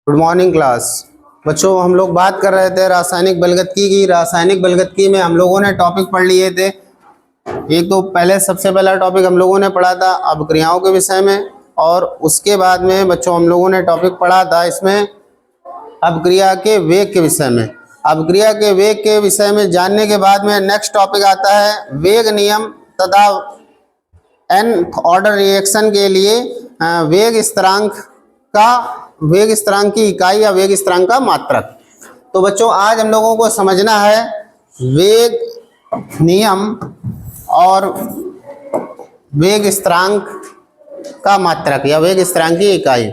Good morning class. बच्चों हम लोग बात कर रहे थे रासायनिक बलगतकी की। रासायनिक बलगतकी में हम लोगों ने टॉपिक पढ़ लिए थे। एक तो सबसे पहला टॉपिक हम लोगों ने पढ़ा था अपक्रियाओं के विषय में, और उसके बाद में बच्चों हम लोगों ने टॉपिक पढ़ा था इसमें अपक्रिया के वेग के विषय में। अपक्रिया के वेग के विषय में जानने के बाद में नेक्स्ट टॉपिक आता है वेग नियम तथा nth ऑर्डर रिएक्शन के लिए वेग स्थिरांक की इकाई या वेग स्थिरांक का मात्रक। तो बच्चों आज हम लोगों को समझना है वेग नियम और वेग स्थिरांक का मात्रक या वेग स्थिरांक की इकाई।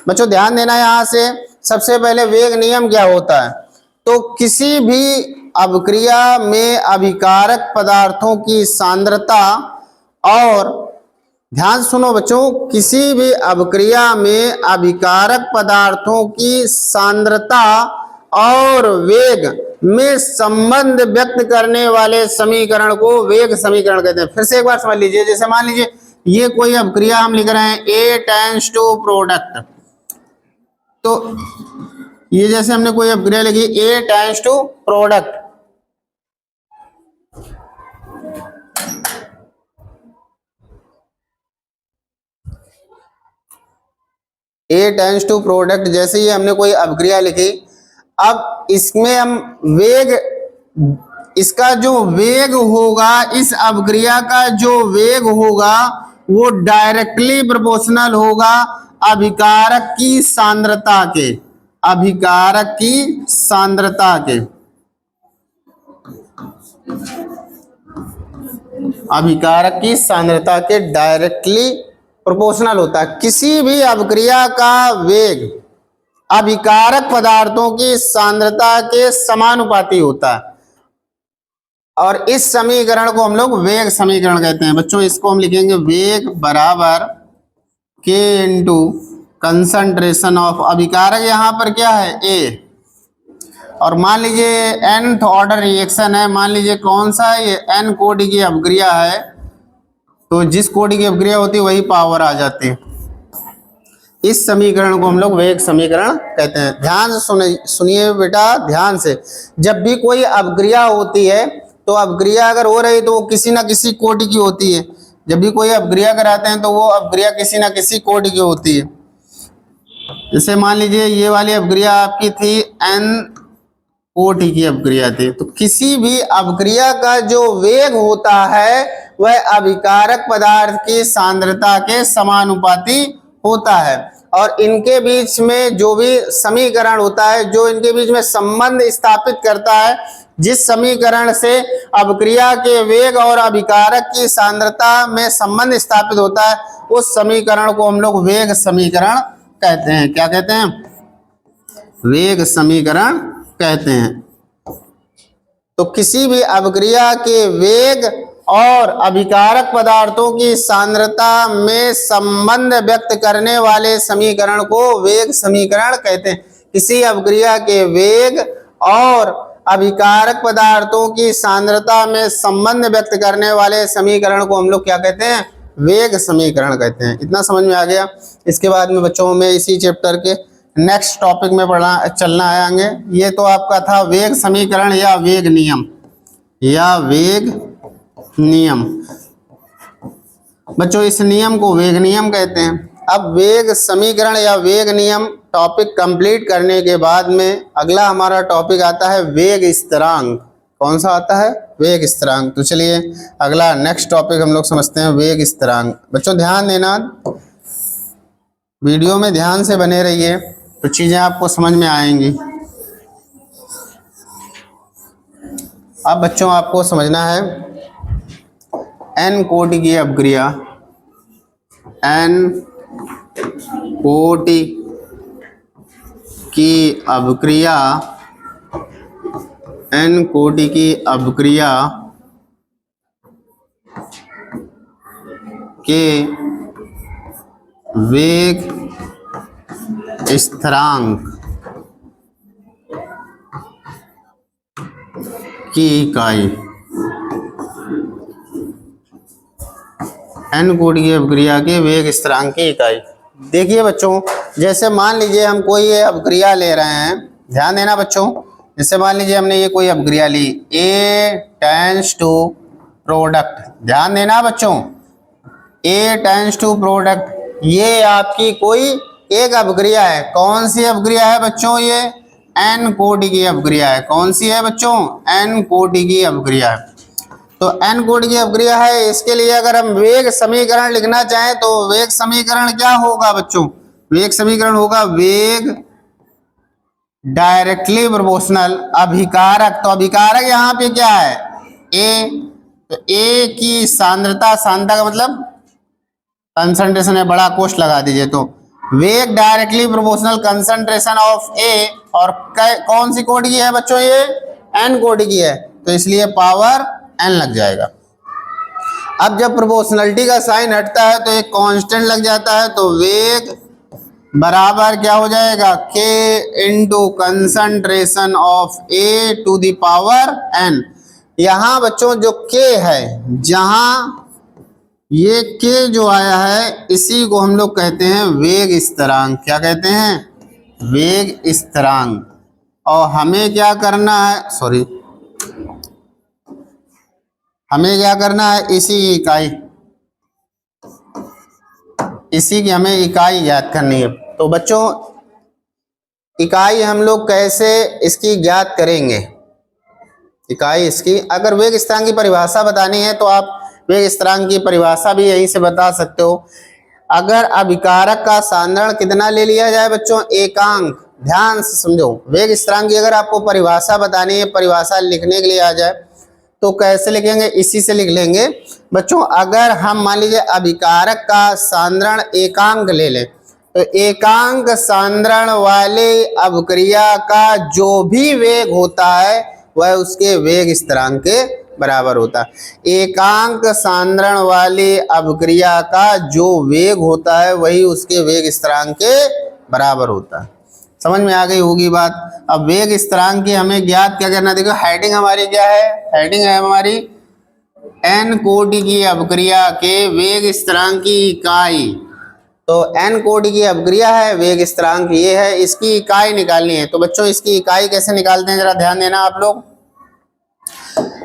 बच्चों ध्यान देना, यहाँ से सबसे पहले वेग नियम क्या होता है। तो किसी भी अभिक्रिया में अभिकारक पदार्थों की सांद्रता और ध्यान सुनो बच्चों, किसी भी अभिक्रिया में अभिकारक पदार्थों की सांद्रता और वेग में संबंध व्यक्त करने वाले समीकरण को वेग समीकरण कहते हैं। फिर से एक बार समझ लीजिए, जैसे मान लीजिए ये कोई अभिक्रिया हम लिख रहे हैं A टेंड्स टू प्रोडक्ट। तो ये जैसे हमने कोई अभिक्रिया लिखी A tends to product, A tends to product, जैसे ही हमने कोई अभिक्रिया लिखी। अब इसमें हम वेग, इसका जो वेग होगा, इस अभिक्रिया का जो वेग होगा वो डायरेक्टली प्रोपोर्शनल होगा अभिकारक की सांद्रता के, अभिकारक की सांद्रता के, अभिकारक की सांद्रता के डायरेक्टली प्रोपोर्शनल होता है। किसी भी अभिक्रिया का वेग अभिकारक पदार्थों की सांद्रता के समानुपाती होता है, और इस समीकरण को हम लोग वेग समीकरण कहते हैं। बच्चों इसको हम लिखेंगे वेग बराबर K इंटू कंसंट्रेशन ऑफ, अभिकारक यहाँ पर क्या है A, और मान लीजिए nth ऑर्डर रिएक्शन है, मान लीजिए कौन सा है ये n कोटि की अभिक्रिया है, तो जिस कोटि की अभिक्रिया होती है वही पावर आ जाती है। इस समीकरण को हम लोग वेग समीकरण कहते हैं। ध्यान से सुनिए बेटा, ध्यान से। जब भी कोई अभिक्रिया होती है तो अभिक्रिया अगर हो रही तो वो किसी ना किसी कोटि की होती है। जब भी कोई अभिक्रिया कराते हैं तो वो अभिक्रिया किसी ना किसी कोटि की होती है। जैसे मान लीजिए ये वाली अभिक्रिया आपकी थी n कोटि की अभिक्रिया थी, तो किसी भी अभिक्रिया का जो वेग होता है वह अभिकारक पदार्थ की सांद्रता के समानुपाती होता है, और इनके बीच में जो भी समीकरण होता है, जो इनके बीच में संबंध स्थापित करता है, जिस समीकरण से अभिक्रिया के वेग और अभिकारक की सांद्रता में संबंध स्थापित होता है, उस समीकरण को हम लोग वेग समीकरण कहते हैं। क्या कहते हैं? वेग समीकरण कहते हैं। तो किसी भी अभिक्रिया के वेग और अभिकारक पदार्थों की सांद्रता में संबंध व्यक्त करने वाले समीकरण को वेग समीकरण कहते हैं। किसी अभिक्रिया के वेग और अभिकारक पदार्थों की सांद्रता में संबंध व्यक्त करने वाले समीकरण को हम लोग क्या कहते हैं? वेग समीकरण कहते हैं। इतना समझ में आ गया। इसके बाद में बच्चों में इसी चैप्टर के नेक्स्ट टॉपिक में चलना आएंगे। ये तो आपका था वेग समीकरण या वेग नियम, या वेग नियम। बच्चों इस नियम को वेग नियम कहते हैं। अब वेग समीकरण या वेग नियम टॉपिक कंप्लीट करने के बाद में अगला हमारा टॉपिक आता है वेग स्थिरांक। कौन सा आता है? वेग स्थिरांक। तो चलिए अगला नेक्स्ट टॉपिक हम लोग समझते हैं वेग स्थिरांक। बच्चों ध्यान देना, वीडियो में ध्यान से बने रहिए तो चीजें आपको समझ में आएंगी। अब बच्चों आपको समझना है n कोटि की अभिक्रिया, n कोटि की अभिक्रिया, n कोटि की अभिक्रिया के वेग स्थिरांक की इकाई, n कोटि की अभिक्रिया के वेग स्थिरांक की इकाई। देखिए बच्चों जैसे मान लीजिए हम कोई अपक्रिया ले रहे हैं, ध्यान देना बच्चों। जैसे मान लीजिए हमने ये कोई अपक्रिया ली, ए टेंड्स टू प्रोडक्ट, ध्यान देना बच्चों, ए टेंड्स टू प्रोडक्ट, ये आपकी कोई एक अपक्रिया है। कौन सी अपक्रिया है बच्चों? ये एन कोटि की अपक्रिया है। कौन सी है बच्चों? एन कोटि की अपक्रिया है। तो एन कोटि की अपक्रिया है, इसके लिए अगर हम वेग समीकरण लिखना चाहें तो वेग समीकरण क्या होगा बच्चों? वेग समीकरण होगा वेग डायरेक्टली प्रोपोर्शनल अभिकारक। तो अभिकारक यहाँ पे क्या है? ए। तो ए की सांद्रता, सांद्रता का मतलब कंसंट्रेशन है, बड़ा कोष्ठ लगा दीजिए। तो वेग डायरेक्टली प्रोपोर्शनल कंसंट्रेशन ऑफ ए, और कौन सी कोटि की है बच्चों? ये एन कोटि की है, तो इसलिए पावर एन लग जाएगा। अब जब प्रोपोर्शनलिटी का साइन हटता है तो एक कांस्टेंट लग जाता है, तो वेग बराबर क्या हो जाएगा? k into concentration of a to the power n। यहाँ बच्चों जो k है, जहाँ ये k जो आया है, इसी को हम लोग कहते हैं वेग स्थिरांक। क्या कहते हैं? वेग स्थिरांक। और हमें क्या करना है, सॉरी, हमें क्या करना है? इसी की हमें इकाई ज्ञात करनी है। तो बच्चों इकाई हम लोग कैसे इसकी ज्ञात करेंगे? इकाई इसकी, अगर वेग स्थिरांक की परिभाषा बतानी है तो आप वेग स्थिरांक की परिभाषा भी यहीं से बता सकते हो। अगर अभिकारक का सांद्रण कितना ले लिया जाए बच्चों? एकांक। ध्यान से समझो, वेग स्थिरांक की अगर आपको परिभाषा बतानी है, परिभाषा लिखने के लिए आ जाए तो कैसे लिखेंगे? इसी से लिख लेंगे बच्चों। अगर हम मान लीजिए अभिकारक का सांद्रण एकांक ले लें, तो एकांक सांद्रण वाले अभिक्रिया का जो भी वेग होता है वह उसके वेग स्थिरांक के बराबर होता है। एकांक सांद्रण वाले अभिक्रिया का जो वेग होता है वही उसके वेग स्थिरांक के बराबर होता है। समझ में आ गई होगी बात। अब वेग स्थिरांक की हमें ज्ञात क्या करना, देखो हेडिंग हमारी क्या है? हेडिंग है हमारी एन कोटि की अपक्रिया के वेग स्थिरांक की इकाई। तो एन कोटि की अपक्रिया है, वेग स्थिरांक ये है, इसकी इकाई निकालनी है। तो बच्चों इसकी इकाई कैसे निकालते हैं, जरा ध्यान देना आप लोग।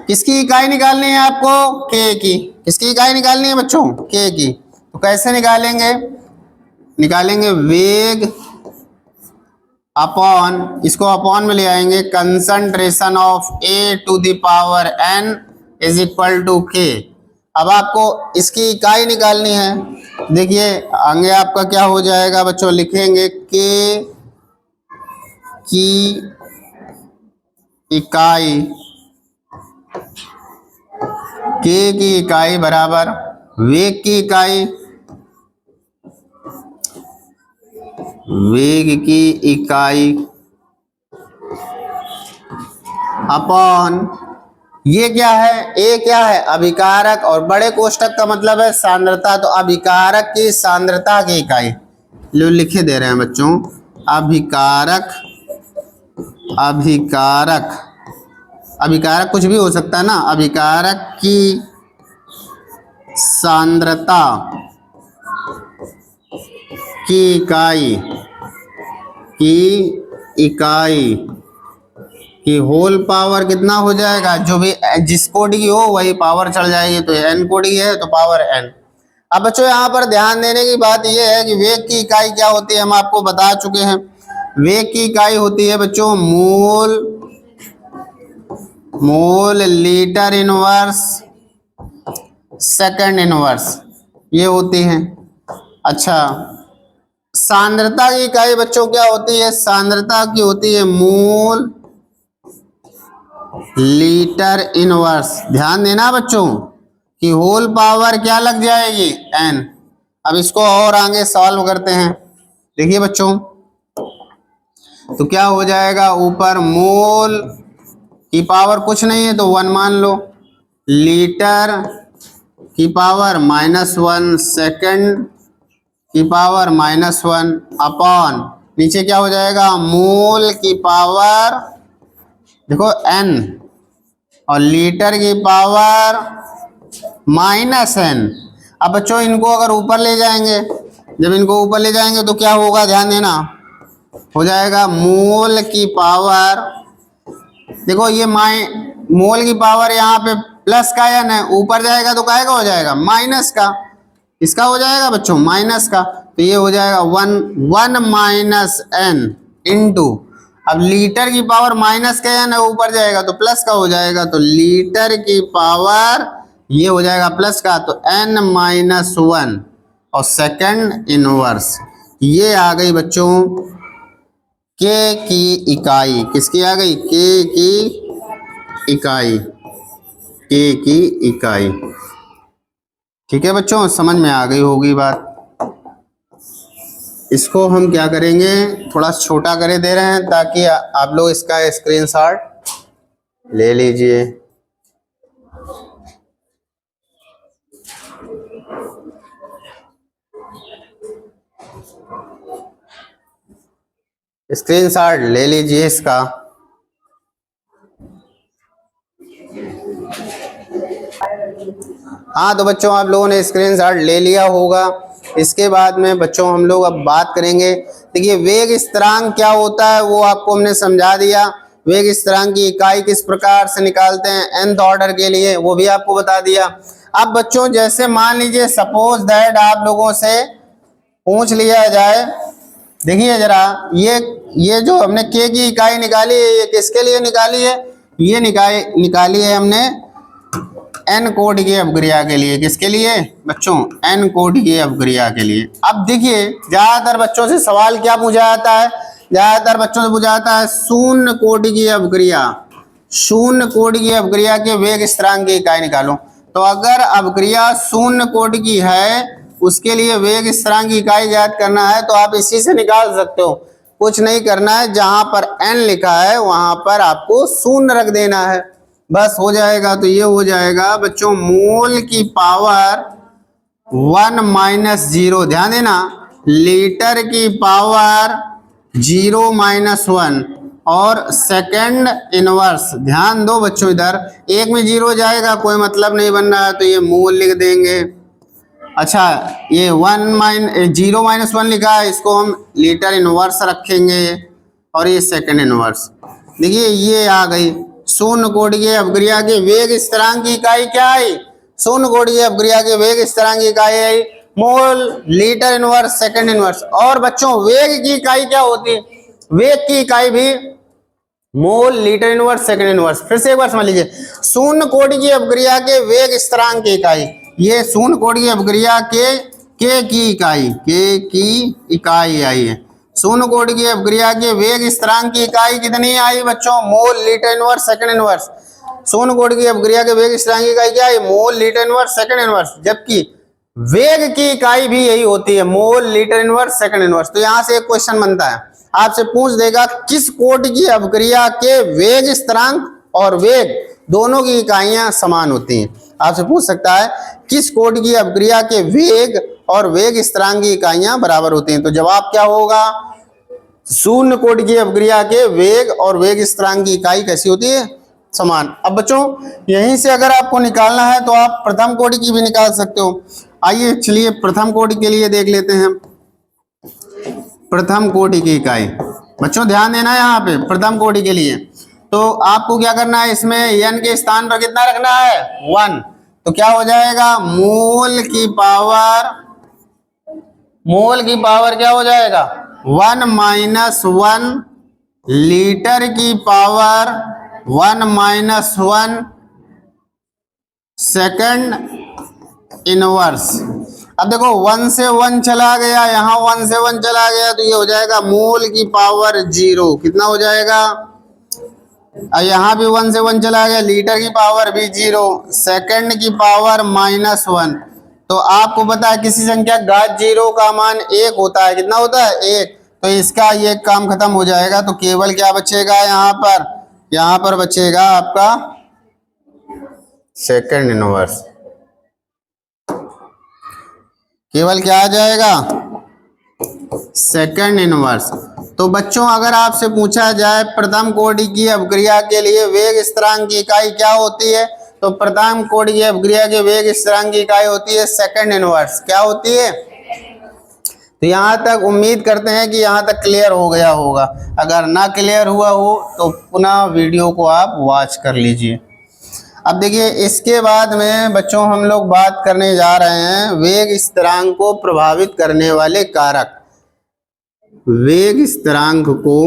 किसकी इकाई निकालनी है आपको? के की। किसकी इकाई निकालनी है बच्चों? के की। तो कैसे निकालेंगे? निकालेंगे वेग अपॉन, इसको अपॉन में ले आएंगे, concentration of A to the power N is equal to K. अब आपको इसकी इकाई निकालनी है। देखिए आगे आपका क्या हो जाएगा बच्चों, लिखेंगे के की इकाई, के की इकाई बराबर वेग की इकाई, वेग की इकाई अपॉन ये क्या है? ए क्या है? अभिकारक, और बड़े कोष्ठक का मतलब है सांद्रता। तो अभिकारक की सांद्रता की इकाई लो लिखे दे रहे हैं बच्चों, अभिकारक, अभिकारक, अभिकारक कुछ भी हो सकता है ना। अभिकारक की सांद्रता की इकाई, की होल पावर कितना हो जाएगा? जो भी जिस कोटि की हो वही पावर चढ़ जाएगी। तो एन कोटि है तो पावर एन। अब बच्चों यहाँ पर ध्यान देने की बात यह है कि वेग की इकाई क्या होती है, हम आपको बता चुके हैं। वेग की इकाई होती है बच्चों mole, mole litre inverse second inverse, ये होती हैं। अच्छा, सांद्रता की इकाई बच्चों क्या होती है? सांद्रता की होती है मोल लीटर इनवर्स। ध्यान देना बच्चों कि होल पावर क्या लग जाएगी? एन। अब इसको और आगे सॉल्व करते हैं। देखिए बच्चों, तो क्या हो जाएगा? ऊपर मोल की पावर कुछ नहीं है तो 1 मान लो, लीटर की पावर -1, सेकंड की पावर -1 अपॉन नीचे क्या हो जाएगा? मोल की पावर देखो n और लीटर की पावर -n। अब बच्चों इनको अगर ऊपर ले जाएंगे जब इनको ऊपर ले जाएंगे तो क्या होगा, ध्यान देना, हो जाएगा मोल की पावर, देखो ये मोल की पावर यहाँ पे प्लस का या न, ऊपर जाएगा तो काहे का हो जाएगा, माइनस का, इसका हो जाएगा बच्चों माइनस का, तो ये हो जाएगा 1 माइनस n इंटू, अब लीटर की पावर माइनस का या न ऊपर जाएगा तो प्लस का हो जाएगा, तो लीटर की पावर ये हो जाएगा प्लस का, तो n-1 और सेकंड इनवर्स, ये आ गई बच्चों के की इकाई, किसकी आ गई, के की इकाई, के की इकाई। ठीक है बच्चों, समझ में आ गई होगी बात। इसको हम क्या करेंगे, थोड़ा छोटा करे दे रहे हैं ताकि आप लोग इसका स्क्रीनशॉट ले लीजिए। स्क्रीनशॉट ले लीजिए इसका। हाँ तो बच्चों आप लोगों ने स्क्रीनशॉट ले लिया होगा। इसके बाद में बच्चों हम लोग अब बात करेंगे, देखिए वेग स्थिरांक क्या होता है वो आपको हमने समझा दिया। वेग स्थिरांक की इकाई किस प्रकार से निकालते हैं nth ऑर्डर के लिए वो भी आपको बता दिया। अब बच्चों जैसे मान लीजिए सपोज दैट आप लोगों से पूछ लिया जाए, देखिए जरा ये जो हमने के की इकाई निकाली है ये किसके लिए निकाली है, ये निकाली है हमने n कोटि की अपक्रिया के लिए। किसके लिए बच्चों, n कोटि की अपक्रिया के लिए। अब देखिए ज्यादातर बच्चों से सवाल क्या पूछा जाता है, ज्यादातर बच्चों से पूछा जाता है शून्य कोटि की अपक्रिया, शून्य कोटि की अपक्रिया के वेग स्थिरांक की इकाई निकालो। तो अगर अपक्रिया शून्य कोटि की है उसके लिए वेग स्थिरांक की इकाई ज्ञात करना है तो आप इसी से निकाल सकते हो, कुछ नहीं करना है, जहां पर n लिखा है वहां पर आपको शून्य रख देना है, बस हो जाएगा। तो ये हो जाएगा बच्चों मोल की पावर 1 माइनस 0, ध्यान देना, लीटर की पावर 0 माइनस 1 और सेकंड इनवर्स, ध्यान दो बच्चों इधर एक में 0 जाएगा कोई मतलब नहीं बन रहा है तो ये मोल लिख देंगे। अच्छा ये 0 माइनस 1 लिखा है, इसको हम लीटर इनवर्स रखेंगे और ये सेकंड इनवर्स। देखिए ये आ गई शून्य कोटि की अपक्रिया के वेग स्थिरांक की इकाई क्या है, शून्य कोटि की अपक्रिया के वेग स्थिरांक की इकाई है मोल लीटर इनवर्स सेकंड इनवर्स। और बच्चों वेग की इकाई क्या होती है, वेग की इकाई भी मोल लीटर इनवर्स सेकंड इनवर्स। फिर से एक बार समझ लीजिए, शून्य कोटि की अपक्रिया के वेग स्थिरांक की इकाई, ये शून्य कोटि की अपक्रिया के की इकाई, के की इकाई आई है। शून्य कोटि की अपक्रिया के वेग स्थिरांक की इकाई कितनी आई बच्चों, मोल लीटर इनवर्स सेकंड इनवर्स। शून्य कोटि की अपक्रिया के वेग स्थिरांक की इकाई क्या है, मोल लीटर इनवर्स सेकंड इनवर्स, जबकि वेग की इकाई भी यही होती है मोल लीटर इनवर्स सेकंड इनवर्स। तो यहां से एक क्वेश्चन बनता है, आपसे पूछ देगा किस कोटि की अपक्रिया के वेग स्थिरांक और वेग दोनों की इकाइयां समान होती हैं। आपसे पूछ सकता है किस कोटि की अपक्रिया के वेग और वेग स्थिरांक की इकाइयां बराबर होती हैं, तो जवाब क्या होगा, शून्य कोटि की अपक्रिया के वेग और वेग स्थिरांक की इकाई कैसी होती है, समान। अब बच्चों यहीं से अगर आपको निकालना है तो आप प्रथम कोटि की भी निकाल सकते हो। आइए चलिए प्रथम कोटि के लिए देख लेते हैं, प्रथम कोटि की इकाई। बच्चों ध्यान देना है यहाँ पे प्रथम कोटि के लिए, तो आपको क्या करना है, इसमें n के स्थान पर कितना रखना है 1, तो क्या हो जाएगा मोल की पावर क्या हो जाएगा 1 माइनस 1 लीटर की पावर 1 माइनस 1 सेकंड इनवर्स। अब देखो 1 से 1 चला गया, यहाँ 1 से 1 चला गया तो ये हो जाएगा मोल की पावर 0, कितना हो जाएगा, यहाँ भी 1 से 1 चला गया, लीटर की पावर भी 0, सेकंड की पावर माइनस 1। तो आपको पता है किसी संख्या घात 0 का मान 1 होता है, कितना होता है 1, तो इसका ये काम खत्म हो जाएगा। तो केवल क्या बचेगा यहाँ पर बचेगा आपका सेकंड इनवर्स, केवल क्या आ जाएगा सेकंड इनवर्स। तो बच्चों अगर आपसे पूछा जाए प्रथम कोटि की अपक्रिया के लिए वेग स्थिरांक की इकाई क्या होती है, तो प्रथम कोटि की अपक्रिया के वेग स्थिरांक की इकाई होती है सेकंड इनवर्स। क्या होती है तो यहाँ तक उम्मीद करते हैं कि यहाँ तक क्लियर हो गया होगा। अगर ना क्लियर हुआ हो तो पुनः वीडियो को आप वॉच कर लीजिए। अब देखिए, इसके बाद में बच्चों हम लोग बात करने जा रहे हैं वेग स्थिरांक को प्रभावित करने वाले कारक। वेग स्थिरांक को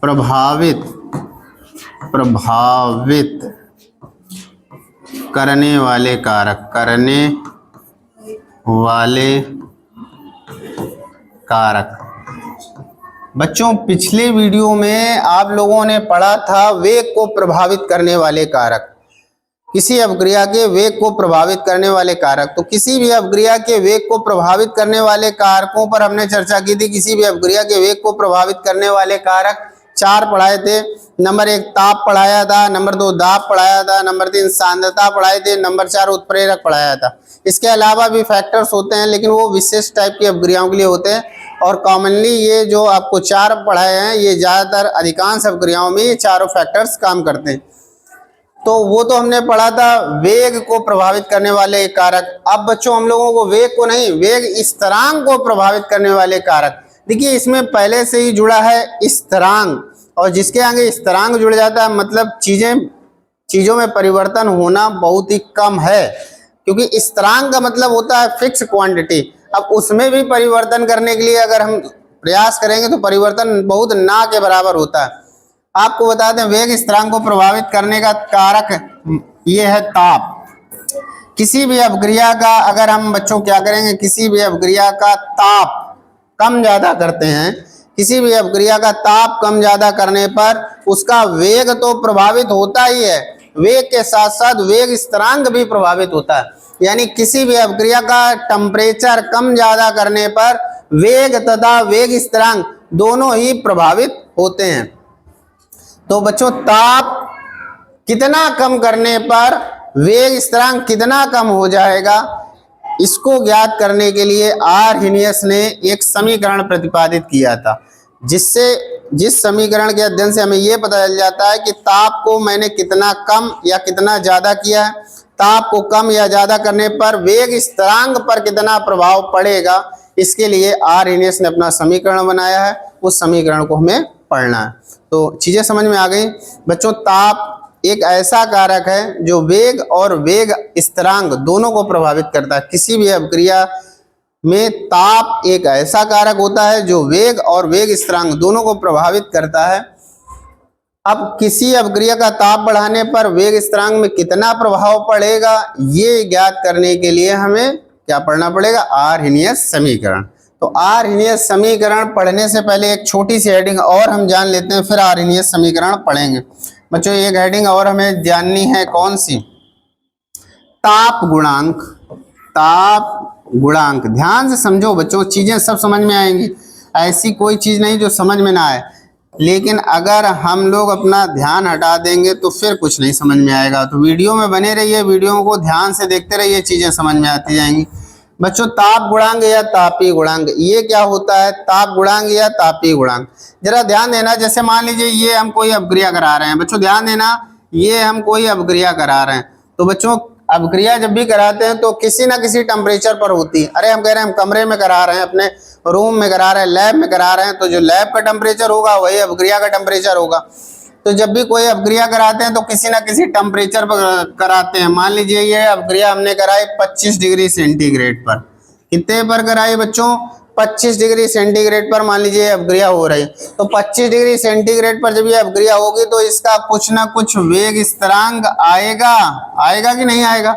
प्रभावित करने वाले कारक। बच्चों, पिछले वीडियो में आप लोगों ने पढ़ा था वेग को प्रभावित करने वाले कारक, किसी अपक्रिया के वेग को प्रभावित करने वाले कारक। तो किसी भी अपक्रिया के वेग को प्रभावित करने वाले कारकों पर हमने चर्चा की थी। किसी भी अपक्रिया के वेग को प्रभावित करने वाले कारक 4 पढ़ाए थे। नंबर 1 ताप पढ़ाया था, नंबर 2 दाब पढ़ाया था, नंबर 3 सांद्रता पढ़ाए थे, नंबर 4 उत्प्रेरक पढ़ाया था। इसके अलावा भी फैक्टर्स होते हैं, लेकिन वो विशेष टाइप की अपक्रियाओं के लिए होते हैं। और कॉमनली ये जो आपको 4 पढ़ाए हैं, ये ज़्यादातर अधिकांश अपक्रियाओं में ये चारों फैक्टर्स काम करते हैं। तो वो तो हमने पढ़ा था वेग को प्रभावित करने वाले कारक। अब बच्चों हम लोगों को वेग को नहीं, वेग स्थिरांक को प्रभावित करने वाले कारक। देखिए, इसमें पहले से ही जुड़ा है स्थिरांक, और जिसके आगे स्थिरांक जुड़ जाता है मतलब चीज़ों में परिवर्तन होना बहुत ही कम है, क्योंकि स्थिरांक का मतलब होता है फिक्स क्वांटिटी। अब उसमें भी परिवर्तन करने के लिए अगर हम प्रयास करेंगे तो परिवर्तन बहुत ना के बराबर होता है। आपको बता दें, वेग स्थिरांक को प्रभावित करने का कारक ये है ताप। किसी भी अपक्रिया का अगर हम बच्चों क्या करेंगे, किसी भी अपक्रिया का ताप कम ज्यादा करते हैं, किसी भी अपक्रिया का ताप कम ज्यादा करने पर उसका वेग तो प्रभावित होता ही है, वेग के साथ साथ वेग स्थिरांक भी प्रभावित होता है। यानी किसी भी अपक्रिया का टेम्परेचर कम ज्यादा करने पर वेग तथा वेग स्थिरांक दोनों ही प्रभावित होते हैं। तो बच्चों, ताप कितना कम करने पर वेग स्थिरांक कितना कम हो जाएगा, इसको ज्ञात करने के लिए आर्हेनियस ने एक समीकरण प्रतिपादित किया था, जिस समीकरण के अध्ययन से हमें यह पता चल जाता है कि ताप को मैंने कितना कम या कितना ज्यादा किया है, ताप को कम या ज्यादा करने पर वेग स्थिरांक पर कितना प्रभाव पड़ेगा। इसके लिए आर्हेनियस ने अपना समीकरण बनाया है, उस समीकरण को हमें पढ़ना है। तो चीजें समझ में आ गई बच्चों। ताप एक ऐसा कारक है जो वेग और वेग स्थिरांक दोनों को प्रभावित करता है। किसी भी अपक्रिया में ताप एक ऐसा कारक होता है जो वेग और वेग स्थिरांक दोनों को प्रभावित करता है। अब किसी अपक्रिया का ताप बढ़ाने पर वेग स्थिरांक में कितना प्रभाव पड़ेगा, ये ज्ञात करने के लिए हमें क्या पढ़ना पड़ेगा, आर्हेनियस समीकरण। तो आर्हेनियस समीकरण पढ़ने से पहले एक छोटी सी हेडिंग और हम जान लेते हैं, फिर आर्हेनियस समीकरण पढ़ेंगे। बच्चों, एक हेडिंग और हमें जाननी है, कौन सी, ताप गुणांक। ताप गुणांक ध्यान से समझो बच्चों, चीजें सब समझ में आएंगी, ऐसी कोई चीज नहीं जो समझ में ना आए। लेकिन अगर हम लोग अपना ध्यान हटा देंगे तो फिर कुछ नहीं समझ में आएगा। तो वीडियो में बने रहिए, वीडियो को ध्यान से देखते रहिए, चीजें समझ में आती जाएंगी। बच्चों, ताप गुणांक या तापीय गुणांक, ये क्या होता है, ताप गुणांक या तापीय गुणांक। जरा ध्यान देना, जैसे मान लीजिए ये हम कोई अपक्रिया करा रहे हैं। बच्चों ध्यान देना, ये हम कोई अपक्रिया करा रहे हैं। तो बच्चों, अपक्रिया जब भी कराते हैं तो किसी ना किसी टेम्परेचर पर होती है। अरे हम कह रहे हैं हम कमरे में करा रहे हैं, अपने रूम में करा रहे हैं, लैब में करा रहे हैं, तो जो लैब का टेम्परेचर होगा वही अपक्रिया का टेम्परेचर होगा। तो जब भी कोई अपक्रिया कराते हैं तो किसी ना किसी टेम्परेचर पर कराते हैं। मान लीजिए ये अपक्रिया हमने कराई 25 डिग्री सेंटीग्रेड पर। कितने पर कराई बच्चों, 25 डिग्री सेंटीग्रेड पर मान लीजिए अपक्रिया हो रही। तो 25 डिग्री सेंटीग्रेड पर जब ये अपक्रिया होगी तो इसका कुछ ना कुछ वेग स्थिरांक आएगा कि नहीं आएगा।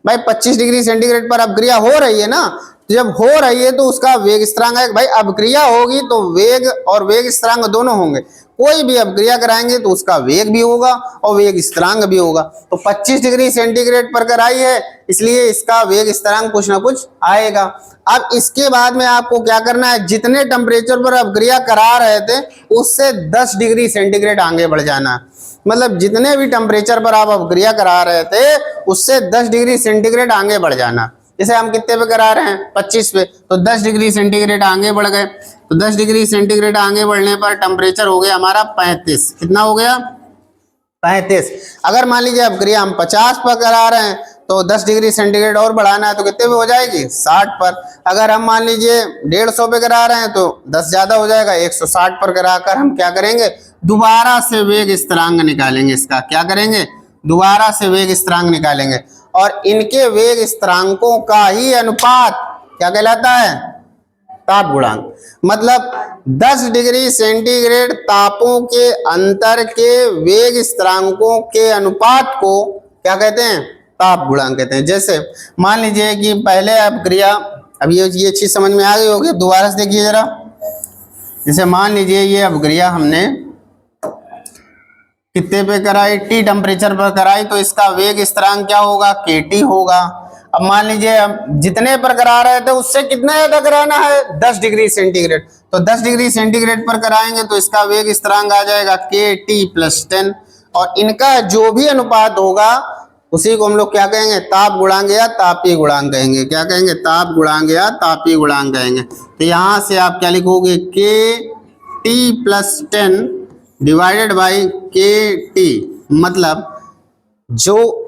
भाई 25 डिग्री सेंटीग्रेड पर अपक्रिया हो रही है ना, तो जब हो रही है तो उसका वेग स्थिरांक आएगा। भाई अपक्रिया होगी तो वेग और वेग स्थिरांक दोनों होंगे। कोई भी अपक्रिया कराएंगे तो उसका वेग भी होगा और वेग स्थिरांक भी होगा। तो 25 डिग्री सेंटीग्रेड पर कराई है, इसलिए इसका वेग स्थिरांक कुछ ना कुछ आएगा। अब इसके बाद में आपको क्या करना है, जितने टेम्परेचर पर अपक्रिया करा रहे थे उससे 10 डिग्री सेंटीग्रेड आगे बढ़ जाना। मतलब जितने भी टेम्परेचर पर आप अपक्रिया करा रहे थे उससे 10 डिग्री सेंटीग्रेड आगे बढ़ जाना। जैसे हम कितने पे करा रहे हैं, 25 पे, तो 10 डिग्री सेंटीग्रेड आगे बढ़ गए। तो 10 डिग्री सेंटीग्रेड आगे बढ़ने पर टेम्परेचर हो गया हमारा 35। कितना हो गया, 35। अगर मान लीजिए अपक्रिया हम 50 पर करा रहे हैं तो 10 डिग्री सेंटीग्रेड और बढ़ाना है तो कितने पे हो जाएगी 60 पर। अगर हम मान लीजिए 150 पे करा रहे हैं तो 10 ज्यादा हो जाएगा, 160 पर कराकर हम क्या करेंगे, दोबारा से वेग स्थिरांक निकालेंगे। इसका क्या करेंगे, दोबारा से वेग स्थिरांक निकालेंगे और इनके वेग स्थिरांकों का ही अनुपात क्या कहलाता है, ताप गुणांक। मतलब 10 डिग्री सेंटीग्रेड तापों के अंतर के वेग स्थिरांकों के अनुपात को क्या कहते हैं, ताप गुणांक कहते हैं। जैसे मान लीजिए कि पहले अपक्रिया, अब ये चीज समझ में आ गई होगी, दोबारा से देखिए जरा। जैसे मान लीजिए ये अपक्रिया हमने कितने पे कराई, टी टेम्परेचर पर कराई, तो इसका वेग स्थिरांक क्या होगा, केटी होगा। अब मान लीजिए हम जितने पर करा रहे थे उससे कितना ज्यादा कराना है, 10 डिग्री सेंटीग्रेड, तो 10 डिग्री सेंटीग्रेड पर कराएंगे तो इसका वेग स्थिरांक आ जाएगा KT+10 और इनका जो भी अनुपात होगा उसी को हम लोग क्या कहेंगे, ताप गुणांक या तापीय गुणांक कहेंगे। क्या कहेंगे, ताप गुणांक या तापीय गुणांक कहेंगे। तो यहां से आप क्या लिखोगे, KT+10 डिवाइडेड बाई KT, मतलब जो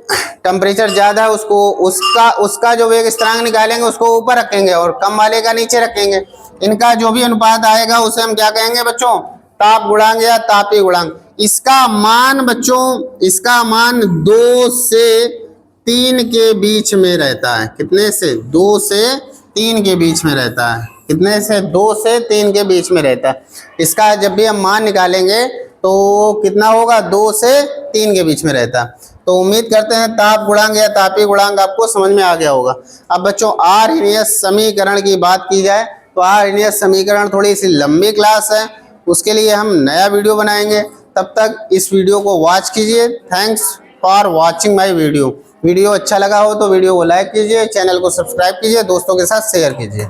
टेम्परेचर ज्यादा है उसका जो वेग स्थिरांक निकालेंगे उसको ऊपर रखेंगे और कम वाले का नीचे रखेंगे। इनका जो भी अनुपात आएगा उसे हम क्या कहेंगे बच्चों, ताप गुणांक या तापीय गुणांक। इसका मान बच्चों, इसका मान 2 से 3 के बीच में रहता है। कितने से, 2 से 3 के बीच में रहता है। कितने से, 2 से 3 के बीच में रहता है। इसका जब भी हम मान निकालेंगे तो कितना होगा, 2 से 3 के बीच में रहता है। तो उम्मीद करते हैं ताप गुणांक या तापीय गुणांक आपको समझ में आ गया होगा। अब बच्चों आर्हेनियस समीकरण की बात की जाए तो आर्हेनियस समीकरण थोड़ी सी लंबी क्लास है, उसके लिए हम नया वीडियो बनाएंगे। तब तक इस वीडियो को वॉच कीजिए। Thanks for watching my video. Video अच्छा लगा हो तो वीडियो को लाइक कीजिए, चैनल को सब्सक्राइब कीजिए, दोस्तों के साथ शेयर कीजिए।